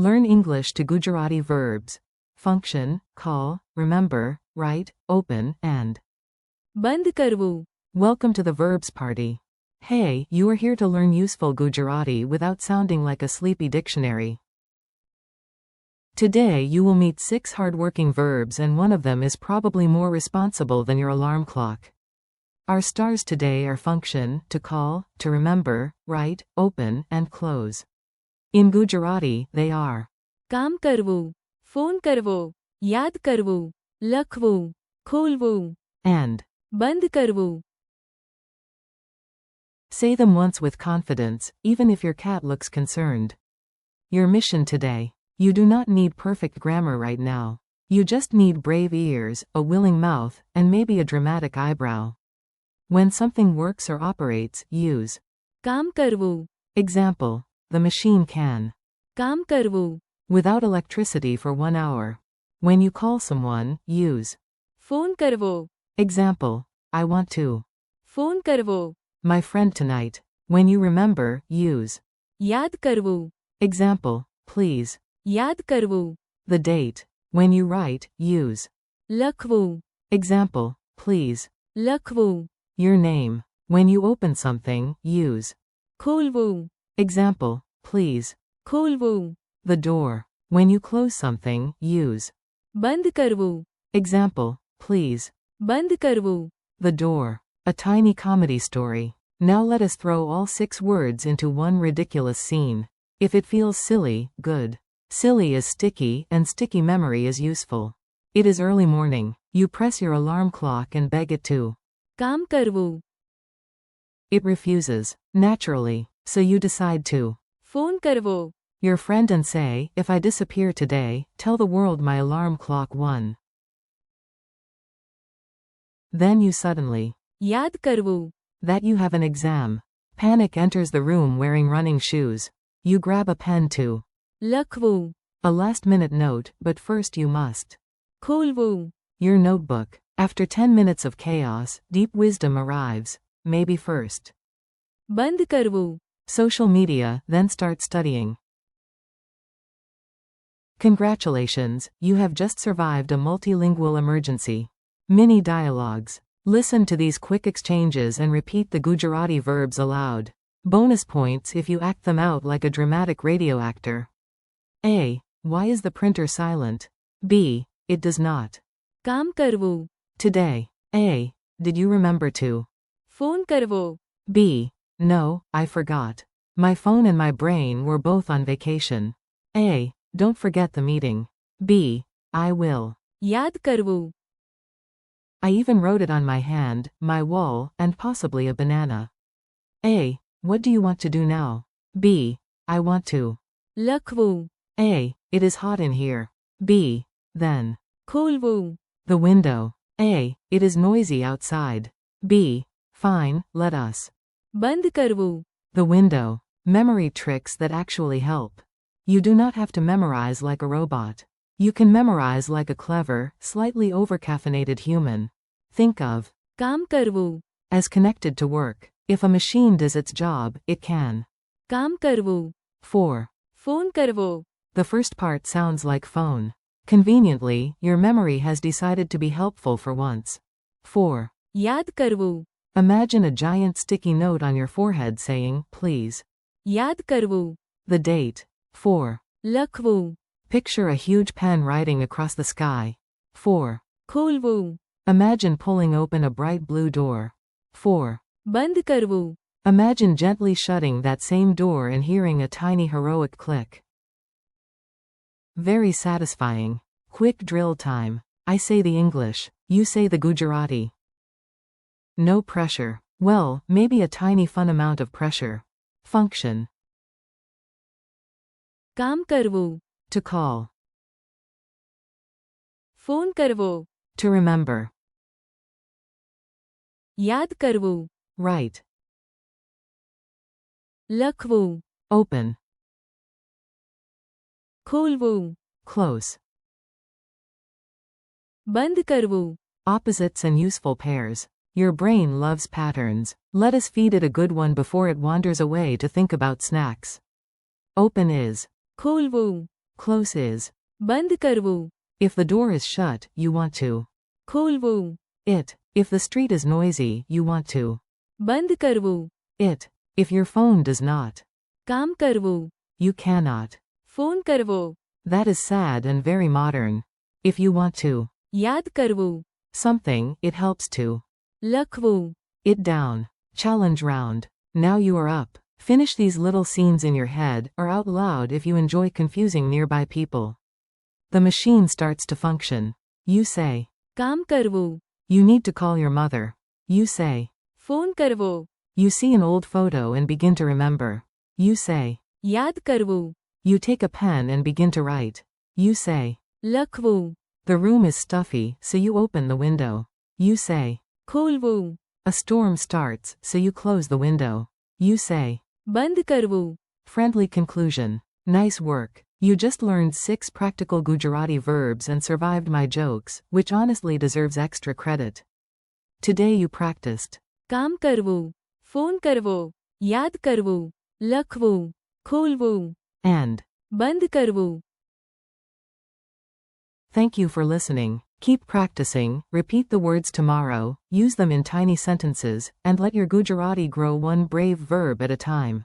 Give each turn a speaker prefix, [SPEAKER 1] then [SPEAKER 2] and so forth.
[SPEAKER 1] Learn English to Gujarati verbs. Function, call, remember, write, open, and
[SPEAKER 2] બંધ કરવું.
[SPEAKER 1] welcome to the verbs party. Hey, you are here to learn useful Gujarati without sounding like a sleepy dictionary. Today you will meet 6 hard-working verbs and one of them is probably more responsible than your alarm clock. Our stars today are function, to call, to remember, write, open, and close. In Gujarati, they are
[SPEAKER 2] કામ કરવું, phone કરવો, યાદ કરવું, લખવું, ખોલવું,
[SPEAKER 1] and.
[SPEAKER 2] બંધ કરવું.
[SPEAKER 1] Say them once with confidence, even if your cat looks concerned. Your mission today. You do not need perfect grammar right now. You just need brave ears, a willing mouth, and maybe a dramatic eyebrow. When something works or operates, use
[SPEAKER 2] કામ કરવું,
[SPEAKER 1] example, the machine can.
[SPEAKER 2] કામ કરવું,
[SPEAKER 1] Without electricity for 1 hour. When you call someone, use
[SPEAKER 2] phone કરવો,
[SPEAKER 1] example, I want to
[SPEAKER 2] phone કરવો,
[SPEAKER 1] my friend tonight. When you remember, use
[SPEAKER 2] યાદ કરવું,
[SPEAKER 1] example, please.
[SPEAKER 2] યાદ કરવું,
[SPEAKER 1] The date. When you write, use
[SPEAKER 2] લખવું,
[SPEAKER 1] example, please.
[SPEAKER 2] લખવું,
[SPEAKER 1] Your name. When you open something, use
[SPEAKER 2] ખોલવું,
[SPEAKER 1] example, please.
[SPEAKER 2] ખોલવું,
[SPEAKER 1] The door. When you close something, use
[SPEAKER 2] બંધ કરવું,
[SPEAKER 1] example, please.
[SPEAKER 2] બંધ કરવું.
[SPEAKER 1] The door. A tiny comedy story. Now let us throw all 6 words into one ridiculous scene. If it feels silly, good. Silly is sticky and sticky memory is useful. It is early morning. You press your alarm clock and beg it to.
[SPEAKER 2] કામ કરવું,
[SPEAKER 1] It refuses, naturally, so you decide to
[SPEAKER 2] phone કરવો,
[SPEAKER 1] your friend and say, if I disappear today, tell the world my alarm clock won. Then you suddenly
[SPEAKER 2] યાદ કરવું,
[SPEAKER 1] that you have an exam. Panic enters the room wearing running shoes. You grab a pen to
[SPEAKER 2] લખવું,
[SPEAKER 1] a last-minute note, but first you must
[SPEAKER 2] ખોલવું,
[SPEAKER 1] your notebook. After 10 minutes of chaos, deep wisdom arrives. Maybe first
[SPEAKER 2] બંધ કરવું.
[SPEAKER 1] social media, then start studying. Congratulations, you have just survived a multilingual emergency. Mini dialogues. Listen to these quick exchanges and repeat the Gujarati verbs aloud. Bonus points if you act them out like a dramatic radio actor. A. Why is the printer silent? B. It does not.
[SPEAKER 2] કામ કરવું,
[SPEAKER 1] Today. A. Did you remember to?
[SPEAKER 2] Phone કરવો,
[SPEAKER 1] B. No, I forgot. My phone and my brain were both on vacation. A. Don't forget the meeting. B. I will.
[SPEAKER 2] યાદ કરવું,
[SPEAKER 1] I even wrote it on my hand, my wall, and possibly a banana. A. What do you want to do now? B. I want to.
[SPEAKER 2] લખવું,
[SPEAKER 1] A. It is hot in here. B. Then.
[SPEAKER 2] ખોલવું,
[SPEAKER 1] The window. A. It is noisy outside. B. Fine, let us.
[SPEAKER 2] બંધ કરવું,
[SPEAKER 1] The window. Memory tricks that actually help. You do not have to memorize like a robot. You can memorize like a clever, slightly overcaffeinated human. Think of
[SPEAKER 2] કામ કરવું,
[SPEAKER 1] as connected to work. If a machine does its job, it can.
[SPEAKER 2] કામ કરવું,
[SPEAKER 1] 4.
[SPEAKER 2] Phone કરવો,
[SPEAKER 1] The first part sounds like phone. Conveniently, your memory has decided to be helpful for once. 4.
[SPEAKER 2] યાદ કરવું,
[SPEAKER 1] Imagine a giant sticky note on your forehead saying, please.
[SPEAKER 2] યાદ કરવું,
[SPEAKER 1] The date. 4.
[SPEAKER 2] લખવું,
[SPEAKER 1] Picture a huge pen riding across the sky. 4.
[SPEAKER 2] ખોલવું,
[SPEAKER 1] Imagine pulling open a bright blue door. 4.
[SPEAKER 2] બંધ કરવું,
[SPEAKER 1] Imagine gently shutting that same door and hearing a tiny heroic click. Very satisfying. Quick drill time. I say the English, you say the Gujarati. No pressure. Well, maybe a tiny fun amount of pressure. Function.
[SPEAKER 2] કામ કરવું,
[SPEAKER 1] To call.
[SPEAKER 2] Phone કરવો,
[SPEAKER 1] To remember.
[SPEAKER 2] યાદ કરવું,
[SPEAKER 1] Write.
[SPEAKER 2] લખવું,
[SPEAKER 1] Open.
[SPEAKER 2] ખોલવું,
[SPEAKER 1] Close.
[SPEAKER 2] બંધ કરવું,
[SPEAKER 1] Opposites and useful pairs. Your brain loves patterns. Let us feed it a good one before it wanders away to think about snacks. Open is
[SPEAKER 2] ખોલવું,
[SPEAKER 1] Close is.
[SPEAKER 2] બંધ કરવું.
[SPEAKER 1] If the door is shut, you want to.
[SPEAKER 2] ખોલવું.
[SPEAKER 1] It. If the street is noisy, you want to.
[SPEAKER 2] બંધ કરવું.
[SPEAKER 1] It. If your phone does not.
[SPEAKER 2] કામ કરવું.
[SPEAKER 1] You cannot.
[SPEAKER 2] Phone કરવો.
[SPEAKER 1] That is sad and very modern. If you want to.
[SPEAKER 2] યાદ કરવું.
[SPEAKER 1] Something, it helps to.
[SPEAKER 2] લખવું.
[SPEAKER 1] It down. Challenge round. Now you are up. Finish these little scenes in your head or out loud if you enjoy confusing nearby people. The machine starts to function. You say.
[SPEAKER 2] કામ કરવું.
[SPEAKER 1] You need to call your mother. You say.
[SPEAKER 2] Phone કરવો.
[SPEAKER 1] You see an old photo and begin to remember. You say.
[SPEAKER 2] યાદ કરવું.
[SPEAKER 1] You take a pen and begin to write. You say.
[SPEAKER 2] લખવું.
[SPEAKER 1] The room is stuffy, so you open the window. You say.
[SPEAKER 2] ખોલવું.
[SPEAKER 1] A storm starts, so you close the window. You say.
[SPEAKER 2] બંધ કરવું.
[SPEAKER 1] Friendly conclusion. Nice work. You just learned 6 practical Gujarati verbs and survived my jokes, which honestly deserves extra credit. Today you practiced.
[SPEAKER 2] કામ કરવું. Phone કરવો. યાદ કરવું. લખવું. ખોલવું.
[SPEAKER 1] And.
[SPEAKER 2] બંધ કરવું.
[SPEAKER 1] Thank you for listening. Keep practicing, repeat the words tomorrow, use them in tiny sentences, and let your Gujarati grow one brave verb at a time.